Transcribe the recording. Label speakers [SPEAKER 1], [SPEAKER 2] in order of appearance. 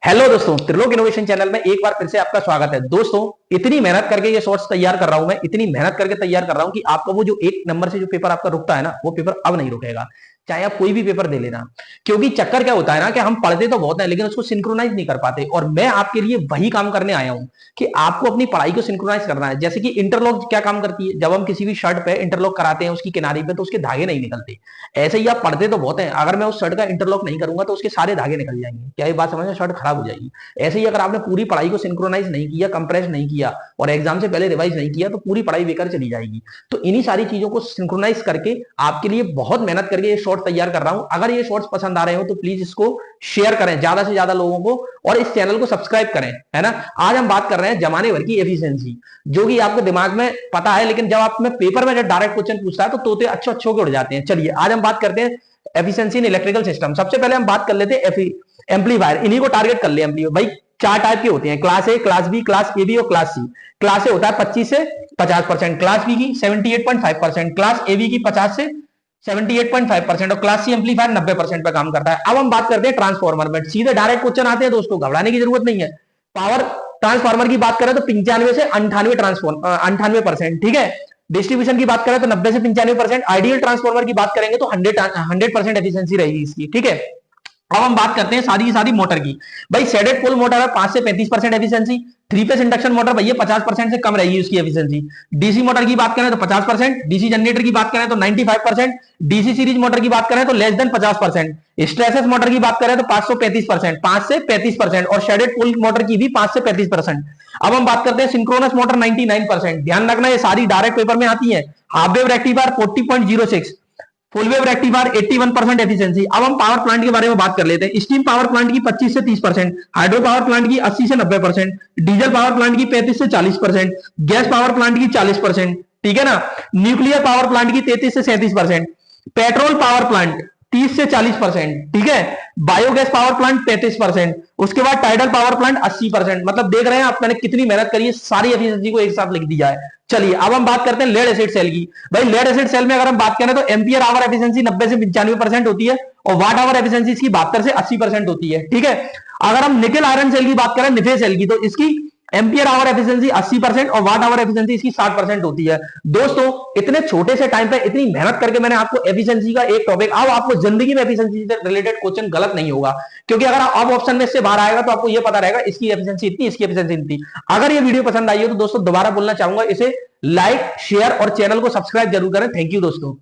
[SPEAKER 1] Hello दोस्तों, Trilok innovation channel में एक बार फिर से आपका स्वागत है। दोस्तों, इतनी मेहनत करके ये शॉर्ट्स तैयार कर रहा हूं मैं, इतनी मेहनत करके तैयार कर रहा हूं कि आपका वो जो एक नंबर से जो पेपर आपका रुकता है ना, वो पेपर अब नहीं रुकेगा, चाहे आप कोई भी पेपर दे लेना। क्योंकि चक्कर क्या होता है ना कि हम पढ़ते तो बहुत है लेकिन उसको सिंक्रोनाइज नहीं कर पाते, और मैं आपके लिए वही काम करने आया हूं कि आपको अपनी पढ़ाई को सिंक्रोनाइज करना है। जैसे कि इंटरलॉक क्या काम करती है, जब हम किसी भी शर्ट पे इंटरलॉक कराते हैं उसकी किनारी पे, तो उसके धागे नहीं निकलते। ऐसे ही आप पढ़ते तो बहुत है, अगर मैं उस शर्ट का इंटरलॉक नहीं करूंगा तो उसके सारे धागे निकल जाएंगे। क्या ये बात समझ में, शर्ट खराब हो जाएगी। ऐसे ही अगर आपने पूरी पढ़ाई को सिंक्रोनाइज नहीं किया, कंप्रेस नहीं किया और एग्जाम से पहले रिवाइज नहीं किया, तो पूरी पढ़ाई बेकार चली जाएगी। तो इन्हीं सारी चीजों को सिंक्रोनाइज करके आपके लिए बहुत मेहनत करके ये शॉर्ट तैयार कर रहा हूं। अगर ये शॉर्ट्स पसंद आ रहे हो तो प्लीज इसको शेयर करें ज्यादा से ज्यादा लोगों को, और इस चैनल को सब्सक्राइब करें, है ना। आज हम बात कर रहे हैं जमाने भर की एफिशिएंसी, जो कि आपको दिमाग में पता है, लेकिन जब आप में पेपर में जब डायरेक्ट क्वेश्चन पूछता है तो तोते अच्छे अच्छे के उड़ जाते हैं। चलिए आज हम बात करते हैं एफिशिएंसी इन इलेक्ट्रिकल सिस्टम। सबसे पहले हम बात कर लेते हैं एम्पलीफायर, इन्हीं को टारगेट कर ले। एम्पलीफायर भाई चार टाइप के होते हैं, class A, class B, class A B और क्लास सी। क्लास ए होता है 25 से 50%, क्लास बी की 78.5%, क्लास ए बी की 50 से 78.5% और क्लास सी एम्पलीफायर 90% पे काम करता है। अब हम बात करते हैं ट्रांसफार्मर में, सीधे डायरेक्ट क्वेश्चन आते हैं दोस्तों, घबराने की जरूरत नहीं है। पावर ट्रांसफार्मर की बात करें तो 95 से 98%, ठीक है। डिस्ट्रीब्यूशन की बात करें तो 90 से 95%। आइडियल ट्रांसफार्मर की बात करेंगे तो 100% एफिशिएंसी रहेगी इसकी, ठीक है। अब हम बात करते हैं सारी की सारी मोटर की। भाई सेडेड पोल मोटर है 5 से 35% एफिशिएंसी। 3 फेस इंडक्शन मोटर भैया 50% से कम रहेगी उसकी एफिशिएंसी। डीसी मोटर की बात करें तो 50%, डीसी जनरेटर की बात करें तो 95%, डीसी सीरीज मोटर की बात करें तो लेस देन 50%, स्ट्रेसेस मोटर की बात करें तो 535%, 5 से 35%, और शेडेड पोल मोटर की भी 5 से 35%। अब हम बात करते हैं सिंक्रोनस मोटर 99%। ध्यान रखना ये सारी डायरेक्ट पेपर में आती है। Half wave rectifier 40.06, full wave rectifier 81% efficiency. अब हम पावर प्लांट के बारे में बात कर लेते हैं। स्टीम पावर प्लांट की 25 से 30%, हाइड्रो पावर प्लांट की 80 से 90%, डीजल पावर प्लांट की 35 से 40%, गैस पावर प्लांट की 40%, ठीक है ना। न्यूक्लियर पावर प्लांट की 33 से 37%, पेट्रोल पावर प्लांट 30 से 40%, ठीक है। बायोगैस पावर प्लांट 35%, उसके बाद टाइडल पावर प्लांट 80%। मतलब देख रहे हैं आप मैंने कितनी मेहनत करी है, सारी एफिशिएंसी को एक साथ लिख दिया है। चलिए अब हम बात करते हैं लेड एसिड सेल की। भाई लेड एसिड सेल में अगर हम बात करें तो एम्पियर आवर एफिशिएंसी 90 से 95% होती है, और वाट आवर एफिशिएंसी इसकी 72 से 80% होती है, ठीक है। अगर हम निकल आयरन सेल की बात करें, निफे सेल की, तो इसकी एम्पियर आवर एफिशिएंसी 80% और वाट आवर एफिशिएंसी इसकी 60% होती है। दोस्तों इतने छोटे से टाइम पे इतनी मेहनत करके मैंने आपको एफिशिएंसी का एक टॉपिक, अब आपको जिंदगी में एफिशिएंसी से रिलेटेड क्वेश्चन गलत नहीं होगा, क्योंकि अगर अब ऑप्शन में से बाहर आएगा तो आपको ये पता रहेगा इसकी एफिशिएंसी इतनी, इसकी एफिशिएंसी इतनी। अगर ये वीडियो पसंद आई हो तो दोस्तों दोबारा बोलना चाहूंगा, इसे लाइक, शेयर और चैनल को सब्सक्राइब जरूर करें। थैंक यू दोस्तों।